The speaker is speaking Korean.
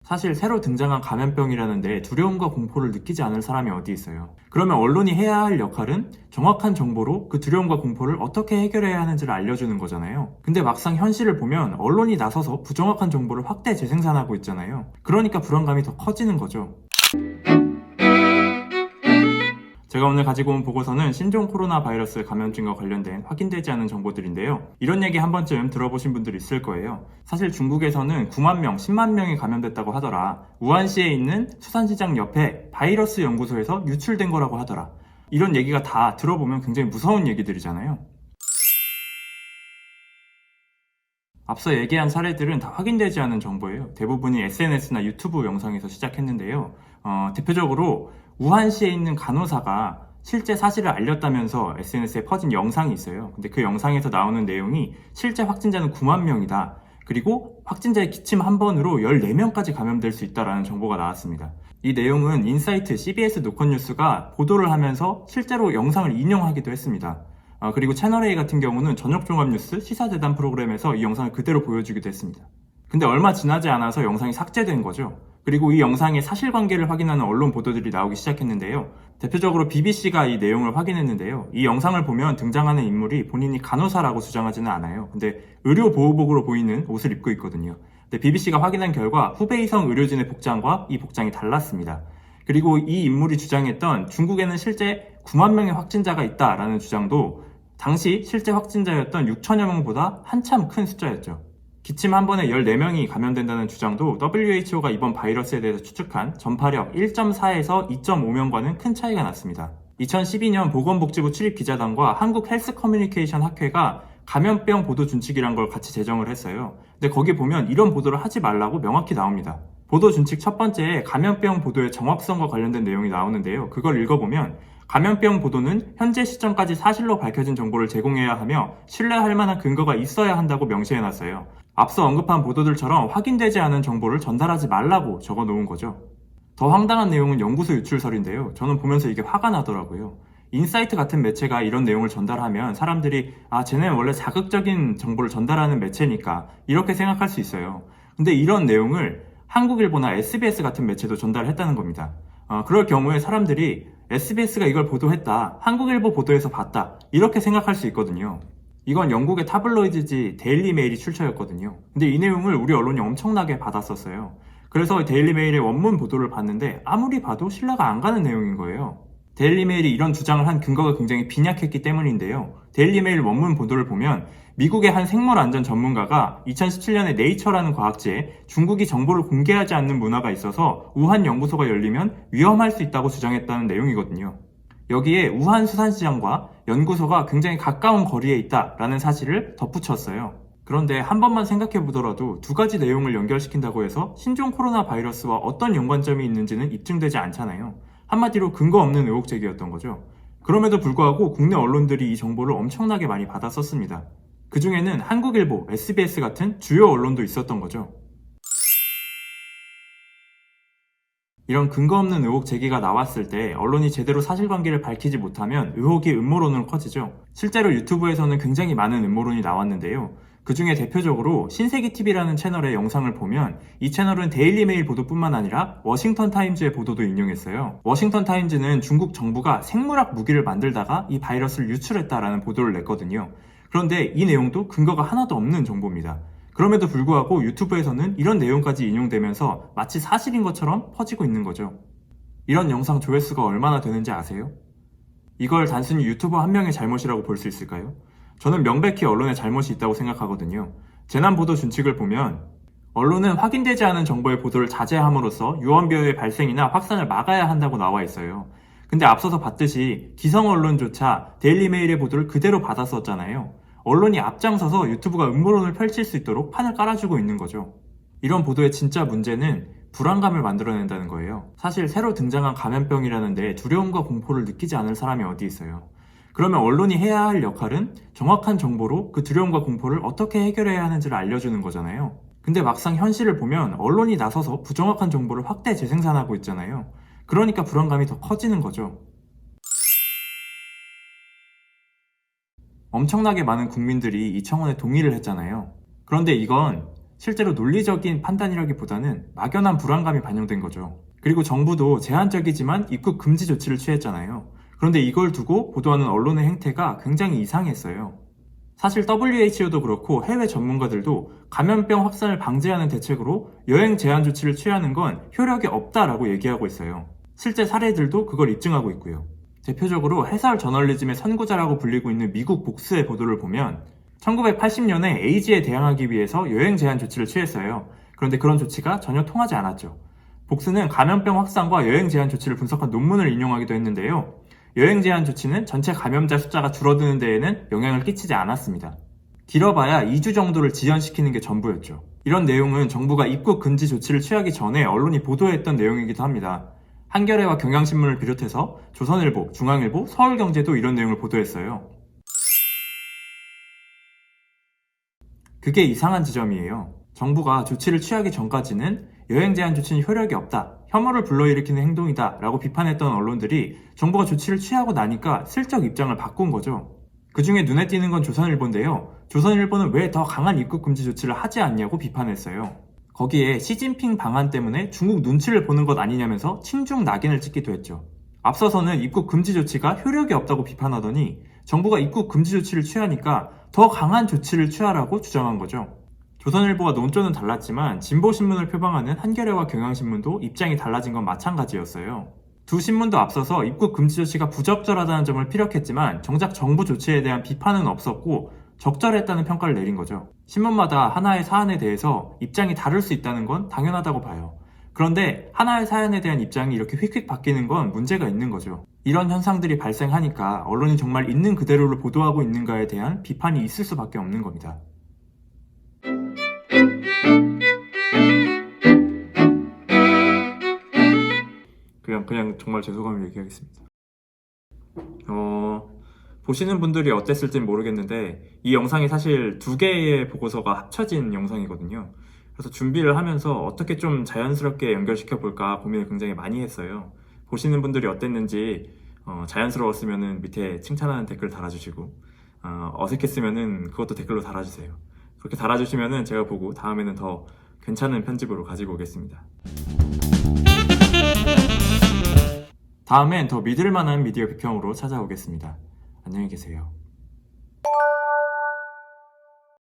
사실 새로 등장한 감염병이라는데 두려움과 공포를 느끼지 않을 사람이 어디 있어요. 그러면 언론이 해야 할 역할은 정확한 정보로 그 두려움과 공포를 어떻게 해결해야 하는지를 알려주는 거잖아요. 근데 막상 현실을 보면 언론이 나서서 부정확한 정보를 확대 재생산하고 있잖아요. 그러니까 불안감이 더 커지는 거죠. 제가 오늘 가지고 온 보고서는 신종 코로나 바이러스 감염증과 관련된 확인되지 않은 정보들인데요. 이런 얘기 한 번쯤 들어보신 분들 있을 거예요. 사실 중국에서는 9만 명, 10만 명이 감염됐다고 하더라. 우한시에 있는 수산시장 옆에 바이러스 연구소에서 유출된 거라고 하더라. 이런 얘기가 다 들어보면 굉장히 무서운 얘기들이잖아요. 앞서 얘기한 사례들은 다 확인되지 않은 정보예요. 대부분이 SNS나 유튜브 영상에서 시작했는데요. 대표적으로 우한시에 있는 간호사가 실제 사실을 알렸다면서 SNS에 퍼진 영상이 있어요. 근데 그 영상에서 나오는 내용이 실제 확진자는 9만 명이다. 그리고 확진자의 기침 한 번으로 14명까지 감염될 수 있다는 정보가 나왔습니다. 이 내용은 인사이트, CBS 노컷뉴스가 보도를 하면서 실제로 영상을 인용하기도 했습니다. 그리고 채널A 같은 경우는 저녁종합뉴스 시사대담 프로그램에서 이 영상을 그대로 보여주기도 했습니다. 근데 얼마 지나지 않아서 영상이 삭제된 거죠. 그리고 이 영상의 사실관계를 확인하는 언론 보도들이 나오기 시작했는데요. 대표적으로 BBC가 이 내용을 확인했는데요. 이 영상을 보면 등장하는 인물이 본인이 간호사라고 주장하지는 않아요. 근데 의료보호복으로 보이는 옷을 입고 있거든요. 근데 BBC가 확인한 결과 후베이성 의료진의 복장과 이 복장이 달랐습니다. 그리고 이 인물이 주장했던 중국에는 실제 9만 명의 확진자가 있다라는 주장도 당시 실제 확진자였던 6천여 명보다 한참 큰 숫자였죠. 기침 한 번에 14명이 감염된다는 주장도 WHO가 이번 바이러스에 대해서 추측한 전파력 1.4에서 2.5명과는 큰 차이가 났습니다. 2012년 보건복지부 출입기자단과 한국헬스커뮤니케이션 학회가 감염병 보도 준칙이란 걸 같이 제정을 했어요. 근데 거기 보면 이런 보도를 하지 말라고 명확히 나옵니다. 보도 준칙 첫 번째에 감염병 보도의 정확성과 관련된 내용이 나오는데요. 그걸 읽어보면 감염병 보도는 현재 시점까지 사실로 밝혀진 정보를 제공해야 하며 신뢰할 만한 근거가 있어야 한다고 명시해놨어요. 앞서 언급한 보도들처럼 확인되지 않은 정보를 전달하지 말라고 적어놓은 거죠. 더 황당한 내용은 연구소 유출설인데요. 저는 보면서 이게 화가 나더라고요. 인사이트 같은 매체가 이런 내용을 전달하면 사람들이 쟤네는 원래 자극적인 정보를 전달하는 매체니까 이렇게 생각할 수 있어요. 근데 이런 내용을 한국일보나 SBS 같은 매체도 전달했다는 겁니다. 그럴 경우에 사람들이 SBS가 이걸 보도했다, 한국일보 보도에서 봤다 이렇게 생각할 수 있거든요. 이건 영국의 타블로이드지 데일리 메일이 출처였거든요. 근데 이 내용을 우리 언론이 엄청나게 받았었어요. 그래서 데일리 메일의 원문 보도를 봤는데 아무리 봐도 신뢰가 안 가는 내용인 거예요. 데일리 메일이 이런 주장을 한 근거가 굉장히 빈약했기 때문인데요. 데일리 메일 원문 보도를 보면 미국의 한 생물안전 전문가가 2017년에 네이처라는 과학지에 중국이 정보를 공개하지 않는 문화가 있어서 우한 연구소가 열리면 위험할 수 있다고 주장했다는 내용이거든요. 여기에 우한 수산시장과 연구소가 굉장히 가까운 거리에 있다라는 사실을 덧붙였어요. 그런데 한 번만 생각해 보더라도 두 가지 내용을 연결시킨다고 해서 신종 코로나 바이러스와 어떤 연관점이 있는지는 입증되지 않잖아요. 한마디로 근거 없는 의혹 제기였던 거죠. 그럼에도 불구하고 국내 언론들이 이 정보를 엄청나게 많이 받았었습니다. 그 중에는 한국일보, SBS 같은 주요 언론도 있었던 거죠. 이런 근거 없는 의혹 제기가 나왔을 때 언론이 제대로 사실관계를 밝히지 못하면 의혹이 음모론으로 커지죠. 실제로 유튜브에서는 굉장히 많은 음모론이 나왔는데요. 그 중에 대표적으로 신세기TV라는 채널의 영상을 보면 이 채널은 데일리메일 보도뿐만 아니라 워싱턴타임즈의 보도도 인용했어요. 워싱턴타임즈는 중국 정부가 생물학 무기를 만들다가 이 바이러스를 유출했다라는 보도를 냈거든요. 그런데 이 내용도 근거가 하나도 없는 정보입니다. 그럼에도 불구하고 유튜브에서는 이런 내용까지 인용되면서 마치 사실인 것처럼 퍼지고 있는 거죠. 이런 영상 조회수가 얼마나 되는지 아세요? 이걸 단순히 유튜버 한 명의 잘못이라고 볼 수 있을까요? 저는 명백히 언론의 잘못이 있다고 생각하거든요. 재난보도 준칙을 보면 언론은 확인되지 않은 정보의 보도를 자제함으로써 유언비어의 발생이나 확산을 막아야 한다고 나와 있어요. 근데 앞서서 봤듯이 기성 언론조차 데일리메일의 보도를 그대로 받았었잖아요. 언론이 앞장서서 유튜브가 음모론을 펼칠 수 있도록 판을 깔아주고 있는 거죠. 이런 보도의 진짜 문제는 불안감을 만들어낸다는 거예요. 사실 새로 등장한 감염병이라는데 두려움과 공포를 느끼지 않을 사람이 어디 있어요. 그러면 언론이 해야 할 역할은 정확한 정보로 그 두려움과 공포를 어떻게 해결해야 하는지를 알려주는 거잖아요. 근데 막상 현실을 보면 언론이 나서서 부정확한 정보를 확대 재생산하고 있잖아요. 그러니까 불안감이 더 커지는 거죠. 엄청나게 많은 국민들이 이 청원에 동의를 했잖아요. 그런데 이건 실제로 논리적인 판단이라기보다는 막연한 불안감이 반영된 거죠. 그리고 정부도 제한적이지만 입국 금지 조치를 취했잖아요. 그런데 이걸 두고 보도하는 언론의 행태가 굉장히 이상했어요. 사실 WHO도 그렇고 해외 전문가들도 감염병 확산을 방지하는 대책으로 여행 제한 조치를 취하는 건 효력이 없다라고 얘기하고 있어요. 실제 사례들도 그걸 입증하고 있고요. 대표적으로 해설 저널리즘의 선구자라고 불리고 있는 미국 복스의 보도를 보면 1980년에 에이즈에 대항하기 위해서 여행 제한 조치를 취했어요. 그런데 그런 조치가 전혀 통하지 않았죠. 복스는 감염병 확산과 여행 제한 조치를 분석한 논문을 인용하기도 했는데요. 여행 제한 조치는 전체 감염자 숫자가 줄어드는 데에는 영향을 끼치지 않았습니다. 길어봐야 2주 정도를 지연시키는 게 전부였죠. 이런 내용은 정부가 입국 금지 조치를 취하기 전에 언론이 보도했던 내용이기도 합니다. 한겨레와 경향신문을 비롯해서 조선일보, 중앙일보, 서울경제도 이런 내용을 보도했어요. 그게 이상한 지점이에요. 정부가 조치를 취하기 전까지는 여행 제한 조치는 효력이 없다, 혐오를 불러일으키는 행동이다 라고 비판했던 언론들이 정부가 조치를 취하고 나니까 슬쩍 입장을 바꾼 거죠. 그 중에 눈에 띄는 건 조선일보인데요. 조선일보는 왜 더 강한 입국 금지 조치를 하지 않냐고 비판했어요. 거기에 시진핑 방한 때문에 중국 눈치를 보는 것 아니냐면서 친중 낙인을 찍기도 했죠. 앞서서는 입국 금지 조치가 효력이 없다고 비판하더니 정부가 입국 금지 조치를 취하니까 더 강한 조치를 취하라고 주장한 거죠. 조선일보와 논조는 달랐지만 진보신문을 표방하는 한겨레와 경향신문도 입장이 달라진 건 마찬가지였어요. 두 신문도 앞서서 입국 금지 조치가 부적절하다는 점을 피력했지만 정작 정부 조치에 대한 비판은 없었고 적절했다는 평가를 내린 거죠. 신문마다 하나의 사안에 대해서 입장이 다를 수 있다는 건 당연하다고 봐요. 그런데 하나의 사안에 대한 입장이 이렇게 휙휙 바뀌는 건 문제가 있는 거죠. 이런 현상들이 발생하니까 언론이 정말 있는 그대로를 보도하고 있는가에 대한 비판이 있을 수밖에 없는 겁니다. 그냥 정말 제 소감을 얘기하겠습니다. 보시는 분들이 어땠을진 모르겠는데 이 영상이 사실 두 개의 보고서가 합쳐진 영상이거든요. 그래서 준비를 하면서 어떻게 좀 자연스럽게 연결시켜 볼까 고민을 굉장히 많이 했어요. 보시는 분들이 어땠는지 자연스러웠으면 밑에 칭찬하는 댓글 달아주시고 어색했으면 그것도 댓글로 달아주세요. 그렇게 달아주시면 제가 보고 다음에는 더 괜찮은 편집으로 가지고 오겠습니다. 다음엔 더 믿을만한 미디어 비평으로 찾아오겠습니다. 안녕히 계세요.